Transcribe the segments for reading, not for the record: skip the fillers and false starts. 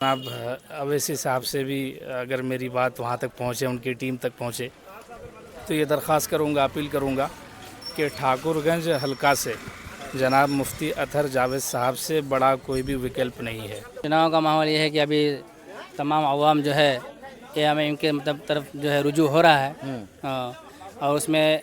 जनाब अवैसी साहब से भी अगर मेरी बात वहाँ तक पहुँचे, उनकी टीम तक पहुँचे, तो ये दरख्वास्त करूँगा, अपील करूँगा कि ठाकुरगंज हलका से जनाब मुफ्ती अतहर जावेद साहब से बड़ा कोई भी विकल्प नहीं है। चुनाव का माहौल ये है कि अभी तमाम अवाम जो है एएमआईएम के मतलब तरफ जो है रुजू हो रहा है। और उसमें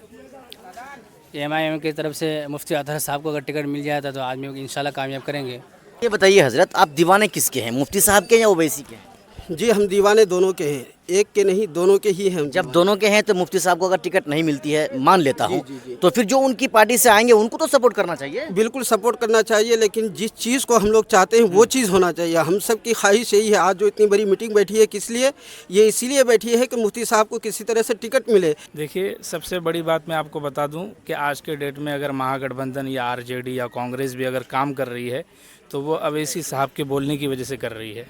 एएमआईएम की तरफ से मुफ्ती अतहर साहब को अगर टिकट मिल जाता तो आदमी को इंशाल्लाह कामयाब करेंगे। ये बताइए हजरत, आप दीवाने किसके हैं, मुफ्ती साहब के या ओवैसी के हैं? जी हम दीवाने दोनों के हैं, एक के नहीं दोनों के ही हैं। जब दोनों के हैं तो मुफ्ती साहब को अगर टिकट नहीं मिलती है, मान लेता हूँ, जी। तो फिर जो उनकी पार्टी से आएंगे उनको तो सपोर्ट करना चाहिए। बिल्कुल सपोर्ट करना चाहिए, लेकिन जिस चीज़ को हम लोग चाहते हैं वो चीज़ होना चाहिए। हम सब की ख्वाहिश यही है। आज जो इतनी बड़ी मीटिंग बैठी है किस लिए, ये इसीलिए बैठी है कि मुफ्ती साहब को किसी तरह से टिकट मिले। देखिए, सबसे बड़ी बात मैं आपको बता दूं कि आज के डेट में अगर महागठबंधन या आरजेडी या कांग्रेस भी अगर काम कर रही है तो वो अवैसी साहब के बोलने की वजह से कर रही है।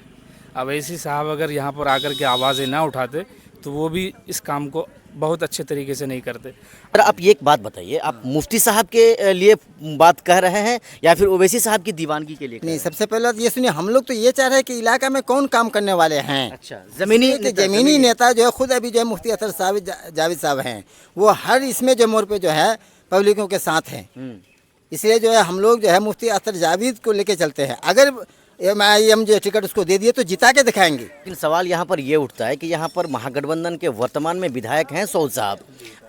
अवैसी साहब अगर यहाँ पर आकर के आवाज़ें ना उठाते तो वो भी इस काम को बहुत अच्छे तरीके से नहीं करते। और आप ये एक बात बताइए, आप मुफ्ती साहब के लिए बात कह रहे हैं या फिर ओवैसी साहब की दीवानगी के लिए? नहीं, सबसे पहले तो ये सुनिए, हम लोग तो ये चाह रहे हैं कि इलाका में कौन काम करने वाले हैं। अच्छा, जमीनी नेता जो है, खुद अभी जो है मुफ्ती अतहर साहब जावेद साहब हैं, वो हर इसमें जो मोड़ पे जो है पब्लिकों के साथ हैं। इसलिए जो है हम लोग जो है मुफ्ती अतहर जावेद को लेके चलते हैं। अगर एमआईएम जो टिकट उसको दे दिए तो जिता के दिखाएंगे। लेकिन सवाल यहाँ पर ये उठता है कि यहाँ पर महागठबंधन के वर्तमान में विधायक हैं सऊद साहब,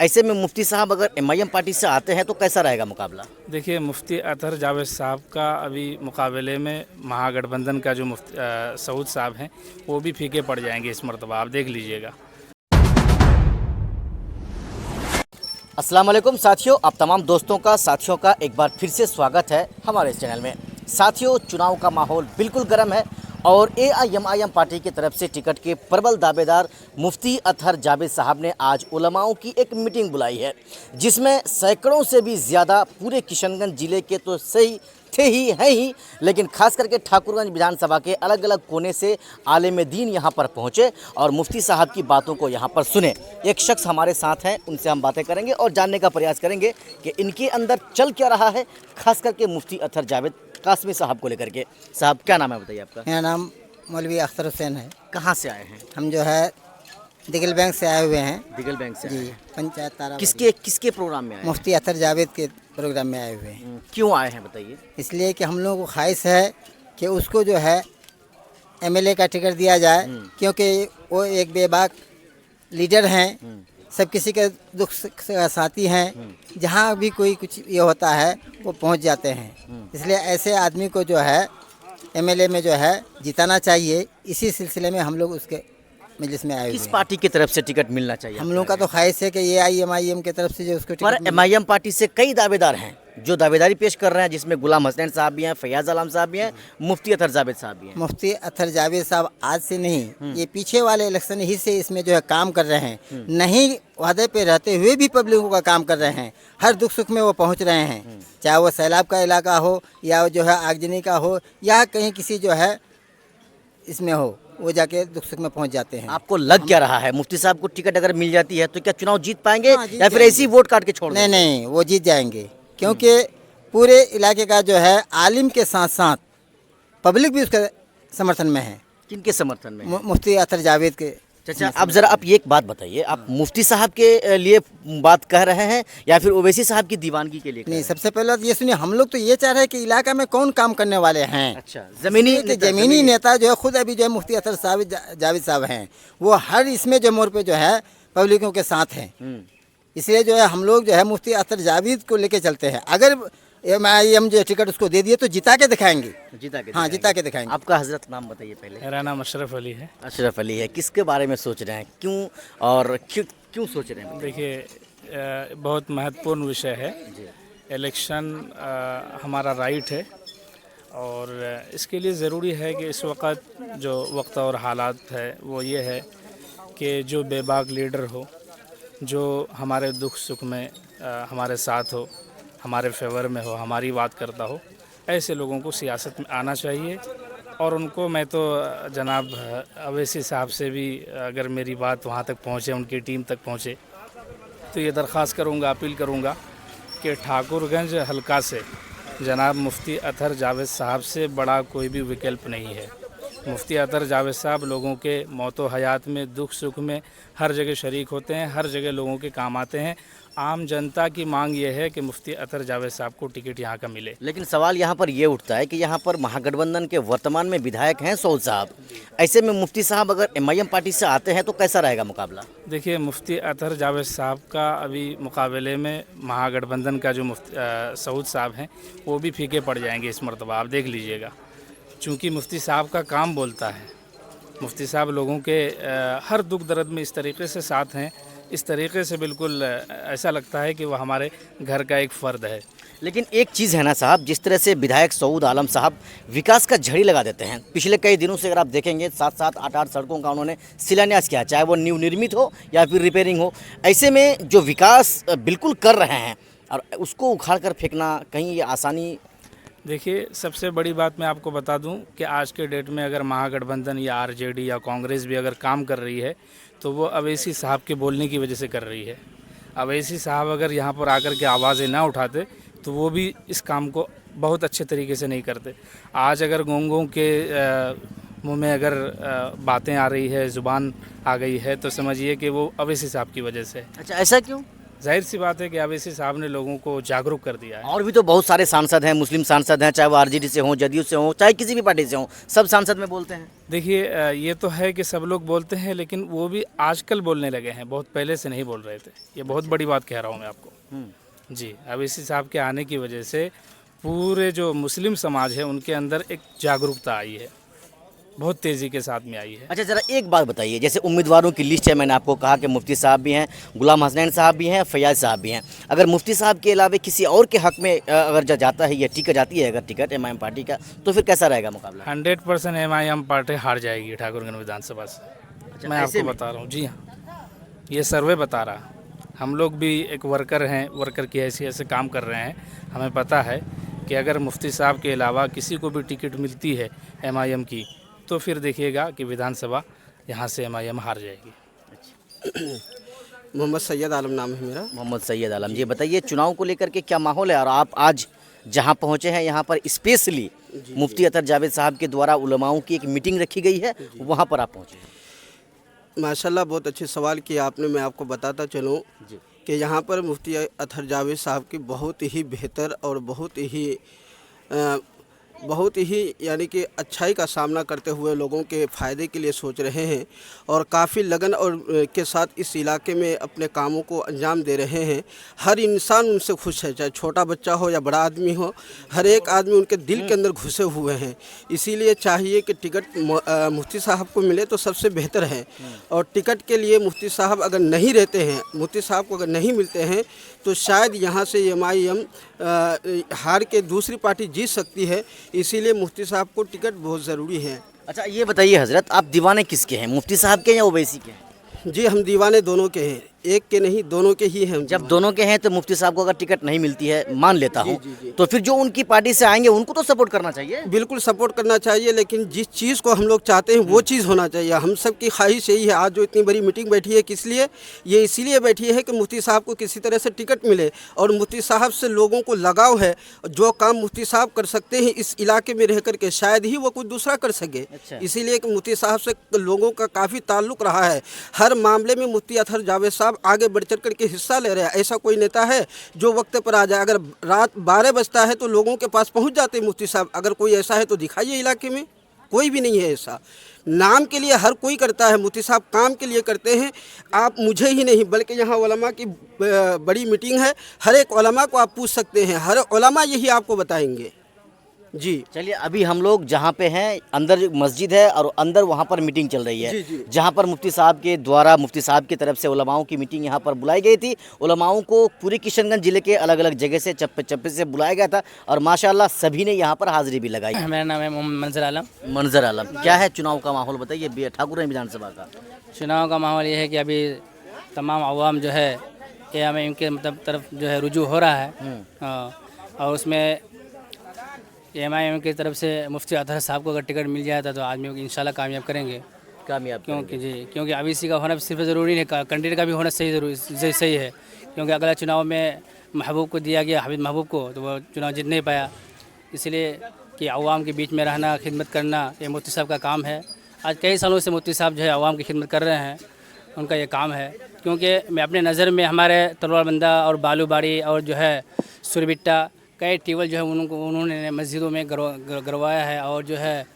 ऐसे में मुफ्ती साहब अगर एमआईएम पार्टी से आते हैं तो कैसा रहेगा मुकाबला? देखिए, मुफ्ती अतहर जावेद साहब का अभी मुकाबले में महागठबंधन का जो मुफ्ती सऊद साहब हैं वो भी फीके पड़ जाएंगे इस मरतबा, आप देख लीजिएगा। अस्सलाम वालेकुम साथियों, आप तमाम साथियों का एक बार फिर से स्वागत है हमारे इस चैनल में। साथियों, चुनाव का माहौल बिल्कुल गर्म है और एआईएमआईएम पार्टी की तरफ से टिकट के प्रबल दावेदार मुफ्ती अतहर जावेद साहब ने आज उलमाओं की एक मीटिंग बुलाई है, जिसमें सैकड़ों से भी ज़्यादा पूरे किशनगंज ज़िले के तो सही थे ही हैं ही, लेकिन खास करके ठाकुरगंज विधानसभा के अलग अलग कोने से आलिम दीन यहाँ पर पहुँचे और मुफ्ती साहब की बातों को यहाँ पर सुने। एक शख्स हमारे साथ हैं, उनसे हम बातें करेंगे और जानने का प्रयास करेंगे कि इनके अंदर चल क्या रहा है, खास करके मुफ्ती अतहर जावेद कासमी साहब को लेकर के। साहब, क्या नाम है बताइए आपका? मेरा नाम मौलवी अख्तर हुसैन है। कहाँ से आए हैं? हम जो है दिगल बैंक से आए हुए हैं। दिगल बैंक से? जी, पंचायत तारा। किसके प्रोग्राम में आए? मुफ्ती अतहर जावेद के प्रोग्राम में आए हुए हैं। क्यों आए हैं बताइए? इसलिए कि हम लोगों को ख्वाहिश है कि उसको जो है एमएलए का टिकट दिया जाए, क्योंकि वो एक बेबाक लीडर हैं, सब किसी के दुख का साथी हैं। जहाँ भी कोई कुछ ये होता है वो पहुँच जाते हैं। इसलिए ऐसे आदमी को जो है एमएलए में जो है जिताना चाहिए। इसी सिलसिले में हम लोग उसके मजलिस में आए हुए किस हैं। पार्टी की तरफ से टिकट मिलना चाहिए? हम लोग का तो ख्वाहिश है कि ये एआईएमआईएम की तरफ से जो उसको पर टिकट एमआईएम पार्टी से कई दावेदार हैं जो दावेदारी पेश कर रहे हैं, जिसमें गुलाम हसनैन साहब भी हैं, फैयाज आलम साहब भी हैं, मुफ्ती अतहर जावेद साहब भी हैं। मुफ्ती अतहर जावेद साहब आज से नहीं, ये पीछे वाले इलेक्शन ही से इसमें जो है काम कर रहे हैं। नहीं वादे पे रहते हुए भी पब्लिकों का काम कर रहे हैं। हर दुख सुख में वो पहुंच रहे हैं, चाहे वो सैलाब का इलाका हो या जो है आगजनी का हो या कहीं किसी जो है इसमें हो, वो जाके दुख सुख में पहुंच जाते हैं। आपको लग क्या रहा है, मुफ्ती साहब को टिकट अगर मिल जाती है तो क्या चुनाव जीत पाएंगे हाँ, जीत या फिर जाएंगे। ऐसी वोट काट के छोड़ देंगे? नहीं, वो जीत जाएंगे, क्योंकि पूरे इलाके का जो है आलिम के साथ साथ पब्लिक भी उसके समर्थन में है। किनके समर्थन में? मुफ्ती अतहर जावेद के। अच्छा, अब जरा आप ये एक बात बताइए, आप मुफ्ती साहब के लिए बात कह रहे हैं या फिर ओवैसी साहब की दीवानगी के लिए? नहीं, सबसे पहले तो ये सुनिए, हम लोग तो ये चाह रहे हैं कि इलाका में कौन काम करने वाले हैं। अच्छा, जमीनी नेता जो है, खुद अभी जो है मुफ्ती अतहर साहब जावेद साहब हैं, वो हर इसमें जो मोड़ पे जो है पब्लिकों के साथ हैं। इसलिए जो है हम लोग जो है मुफ्ती अतहर जावेद को लेके चलते हैं। अगर एमआईएम जो टिकट उसको दे दिए तो जिता के दिखाएंगे। हाँ, जिता के दिखाएंगे। आपका हजरत नाम बताइए पहले। मेरा नाम अशरफ अली है। अशरफ अली है। किसके बारे में सोच रहे हैं, क्यों और क्यों सोच रहे हैं? देखिए, बहुत महत्वपूर्ण विषय है। इलेक्शन हमारा राइट है और इसके लिए ज़रूरी है कि इस वक्त जो वक्त और हालात है वो ये है कि जो बेबाक लीडर हो, जो हमारे दुख सुख में हमारे साथ हो, हमारे फेवर में हो, हमारी बात करता हो, ऐसे लोगों को सियासत में आना चाहिए। और उनको मैं तो जनाब अवैसी साहब से भी अगर मेरी बात वहाँ तक पहुँचे, उनकी टीम तक पहुँचे, तो ये दरख्वास्त करूँगा, अपील करूँगा कि ठाकुरगंज हलका से जनाब मुफ्ती अतहर जावेद साहब से बड़ा कोई भी विकल्प नहीं है। मुफ्ती अतर जावेद साहब लोगों के मौत व हयात में, दुख सुख में हर जगह शरीक होते हैं, हर जगह लोगों के काम आते हैं। आम जनता की मांग ये है कि मुफ्ती अतर जावेद साहब को टिकट यहाँ का मिले। लेकिन सवाल यहाँ पर ये उठता है कि यहाँ पर महागठबंधन के वर्तमान में विधायक हैं सऊद साहब, ऐसे में मुफ्ती साहब अगर एमआईएम पार्टी से आते हैं तो कैसा रहेगा मुकाबला? देखिए, मुफ्ती अतर जावेद साहब का अभी मुकाबले में महागठबंधन का जो सऊद साहब हैं वो भी फीके पड़ जाएंगे इस मरतबा, आप देख लीजिएगा। चूँकि मुफ्ती साहब का काम बोलता है, मुफ्ती साहब लोगों के हर दुख दर्द में इस तरीके से साथ हैं, इस तरीके से बिल्कुल ऐसा लगता है कि वो हमारे घर का एक फ़र्द है। लेकिन एक चीज़ है ना साहब, जिस तरह से विधायक सऊद आलम साहब विकास का झड़ी लगा देते हैं, पिछले कई दिनों से अगर आप देखेंगे 7-7, 8-8 सड़कों का उन्होंने शिलान्यास किया, चाहे वो न्यू निर्मित हो या फिर रिपेयरिंग हो। ऐसे में जो विकास बिल्कुल कर रहे हैं और उसको उखाड़ कर फेंकना कहीं ये आसानी? देखिए, सबसे बड़ी बात मैं आपको बता दूं कि आज के डेट में अगर महागठबंधन या आरजेडी या कांग्रेस भी अगर काम कर रही है तो वो अवैसी साहब के बोलने की वजह से कर रही है। अवैसी साहब अगर यहाँ पर आकर के आवाज़ें ना उठाते तो वो भी इस काम को बहुत अच्छे तरीके से नहीं करते। आज अगर गोंगों के मुंह में अगर बातें आ रही है, ज़ुबान आ गई है, तो समझिए कि वो अवैसी साहब की वजह से। अच्छा, ऐसा क्यों? जाहिर सी बात है कि अवैसी साहब ने लोगों को जागरूक कर दिया है। और भी तो बहुत सारे सांसद हैं, मुस्लिम सांसद हैं, चाहे वो आरजेडी से हों, जदयू से हों, चाहे किसी भी पार्टी से हों, सब सांसद में बोलते हैं। देखिए, ये तो है कि सब लोग बोलते हैं, लेकिन वो भी आजकल बोलने लगे हैं, बहुत पहले से नहीं बोल रहे थे। ये बहुत बड़ी बात कह रहा हूँ मैं आपको। जी, अवैसी साहब के आने की वजह से पूरे जो मुस्लिम समाज है उनके अंदर एक जागरूकता आई है, बहुत तेज़ी के साथ में आई है। अच्छा, ज़रा एक बात बताइए, जैसे उम्मीदवारों की लिस्ट है, मैंने आपको कहा कि मुफ्ती साहब भी हैं, गुलाम हसनैन साहब भी हैं, फैयाज साहब भी हैं। अगर मुफ्ती साहब के अलावा किसी और के हक में अगर जाता है या टिकट जाती है अगर टिकट एमआईएम पार्टी का, तो फिर कैसा रहेगा मुकाबला? 100% एमआईएम पार्टी हार जाएगी ठाकुरगंज विधानसभा से। अच्छा, मैं ऐसे आपको में? बता रहा हूँ। जी हाँ, ये सर्वे बता रहा। हम लोग भी एक वर्कर हैं, वर्कर की हैसियत से काम कर रहे हैं। हमें पता है कि अगर मुफ्ती साहब के अलावा किसी को भी टिकट मिलती है एमआईएम की, तो फिर देखिएगा कि विधानसभा यहाँ से एमआईएम हार जाएगी। मोहम्मद सैयद आलम नाम है मेरा। मोहम्मद सैयद आलम जी, बताइए चुनाव को लेकर के क्या माहौल है, और आप आज जहाँ पहुँचे हैं यहाँ पर स्पेशली मुफ्ती अतर जावेद साहब के द्वारा उलमाओं की एक मीटिंग रखी गई है, वहाँ पर आप पहुँचे हैं। माशाल्लाह, बहुत अच्छे सवाल किया आपने। मैं आपको बताता चलूँ कि यहाँ पर मुफ्ती अतर जावेद साहब की बहुत ही बेहतर और बहुत ही यानी कि अच्छाई का सामना करते हुए लोगों के फ़ायदे के लिए सोच रहे हैं और काफ़ी लगन और के साथ इस इलाके में अपने कामों को अंजाम दे रहे हैं। हर इंसान उनसे खुश है, चाहे छोटा बच्चा हो या बड़ा आदमी हो, हर एक आदमी उनके दिल के अंदर घुसे हुए हैं। इसीलिए चाहिए कि टिकट मुफ्ती साहब को मिले तो सबसे बेहतर है। और टिकट के लिए मुफ्ती साहब अगर नहीं रहते हैं, मुफ्ती साहब को अगर नहीं मिलते हैं, तो शायद यहाँ से एमआईएम हार के दूसरी पार्टी जीत सकती है। इसीलिए मुफ्ती साहब को टिकट बहुत ज़रूरी है। अच्छा, ये बताइए हजरत, आप दीवाने किसके हैं, मुफ्ती साहब के या ओवैसी के हैं? जी, हम दीवाने दोनों के हैं, एक के नहीं, दोनों के ही हैं। जब दोनों के हैं तो मुफ्ती साहब को अगर टिकट नहीं मिलती है, मान लेता हूँ, तो फिर जो उनकी पार्टी से आएंगे उनको तो सपोर्ट करना चाहिए। बिल्कुल सपोर्ट करना चाहिए, लेकिन जिस चीज़ को हम लोग चाहते हैं वो चीज़ होना चाहिए। हम सब की ख्वाहिश यही है। आज जो इतनी बड़ी मीटिंग बैठी है, किस लिए? ये इसीलिए बैठी है कि मुफ्ती साहब को किसी तरह से टिकट मिले और मुफ्ती साहब से लोगों को लगाव है। जो काम मुफ्ती साहब कर सकते हैं इस इलाके में रह करके, शायद ही वो कुछ दूसरा कर सके। इसीलिए कि मुफ्ती साहब से लोगों का काफ़ी ताल्लुक़ रहा है। हर मामले में मुफ्ती अतर जावेद साहब आगे बढ़ चढ़ करके हिस्सा ले रहे हैं। ऐसा कोई नेता है जो वक्त पर आ जाए? अगर रात 12 बजता है तो लोगों के पास पहुंच जाते हैं मुफ्ती साहब। अगर कोई ऐसा है तो दिखाइए इलाके में। कोई भी नहीं है ऐसा। नाम के लिए हर कोई करता है, मुफ्ती साहब काम के लिए करते हैं। आप मुझे ही नहीं बल्कि यहाँ उलमा की बड़ी मीटिंग है, हर एक उलमा को आप पूछ सकते हैं, हर उलमा यही आपको बताएंगे। जी चलिए, अभी हम लोग जहाँ पे हैं, अंदर मस्जिद है और अंदर वहाँ पर मीटिंग चल रही है, जहाँ पर मुफ्ती साहब के द्वारा, मुफ्ती साहब की तरफ से उलमाओं की मीटिंग यहाँ पर बुलाई गई थी। उलमाओं को पूरे किशनगंज जिले के अलग अलग जगह से चप्पे चप्पे से बुलाया गया था और माशाल्लाह सभी ने यहाँ पर हाजिरी भी लगाई। मेरा नाम है मोहम्मद मंजर आलम। मंजर आलम, क्या है चुनाव का माहौल बताइए ठाकुरगंज विधानसभा का? चुनाव का माहौल ये है कि अभी तमाम अवाम जो है एमआईएम के मतलब तरफ जो है रुजू हो रहा है, और उसमें एमआईएम की तरफ से मुफ्ती अतर साहब को अगर टिकट मिल जाता तो आदमी को इंशाल्लाह कामयाब करेंगे। कामयाब क्योंकि अवैसी का होना सिर्फ ज़रूरी नहीं, कैंडिडेट का भी होना सही है। क्योंकि अगला चुनाव में महबूब को दिया गया, हामिद महबूब को, तो वो चुनाव जीत नहीं पाया। इसलिए कि अवाम के बीच में रहना, खिदमत करना, ये मुफ्ती साहब का काम है। आज कई सालों से मुफ्ती साहब जो है अवाम की खिदमत कर रहे हैं, उनका ये काम है। क्योंकि मैं अपने नज़र में हमारे तलवारबंदा और बालूबाड़ी और जो है सुरबिट्टा कई ट्यूबवेल जो है उन्होंने मस्जिदों में गरवाया है। और जो है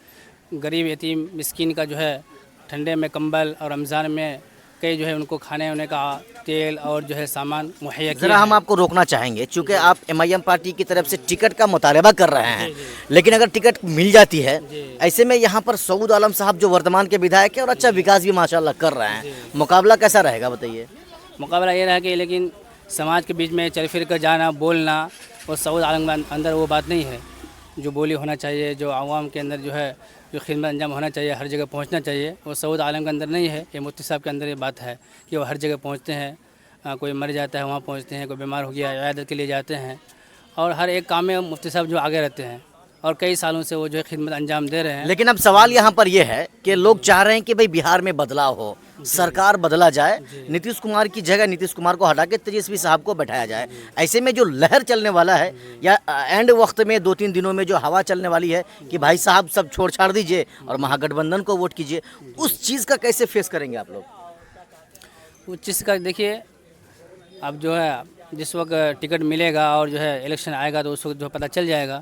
गरीब यतीम मिस्कीन का जो है ठंडे में कंबल और रमज़ान में कई जो है उनको खाने होने का तेल और जो है सामान मुहैया किया ज़रा हम है। आपको रोकना चाहेंगे, चूँकि आप MIM पार्टी की तरफ से टिकट का मुतालबा कर रहे हैं, लेकिन अगर टिकट मिल जाती है, ऐसे में यहाँ पर सऊद आलम साहब जो वर्तमान के विधायक हैं और अच्छा विकास भी माशाल्लाह कर रहे हैं, मुकाबला कैसा रहेगा बताइए? मुकाबला ये रहा कि लेकिन समाज के बीच में चल फिर कर जाना, बोलना, और सऊद आलम के अंदर वो बात नहीं है जो बोली होना चाहिए, जो आवाम के अंदर जो है जो खिदमत अंजाम होना चाहिए, हर जगह पहुंचना चाहिए, वो सऊद आलम के अंदर नहीं है। ये मुफ्ती साहब के अंदर ये बात है कि वो हर जगह पहुंचते हैं। कोई मर जाता है वहाँ पहुंचते हैं, कोई बीमार हो गया इयादत के लिए जाते हैं, और हर एक काम में मुफ्ती साहब जो आगे रहते हैं और कई सालों से वो जो है खिदमत अंजाम दे रहे हैं। लेकिन अब सवाल यहाँ पर यह है कि लोग चाह रहे हैं कि भाई बिहार में बदलाव हो, सरकार बदला जाए, नीतीश कुमार की जगह नीतीश कुमार को हटा के तेजस्वी साहब को बैठाया जाए। ऐसे में जो लहर चलने वाला है, या एंड वक्त में 2-3 दिनों में जो हवा चलने वाली है कि भाई साहब सब छोड़ छाड़ दीजिए और महागठबंधन को वोट कीजिए, उस चीज़ का कैसे फेस करेंगे आप लोग? उस चीज़ का देखिए, अब जो है जिस वक्त टिकट मिलेगा और जो है इलेक्शन आएगा तो उस वक्त जो पता चल जाएगा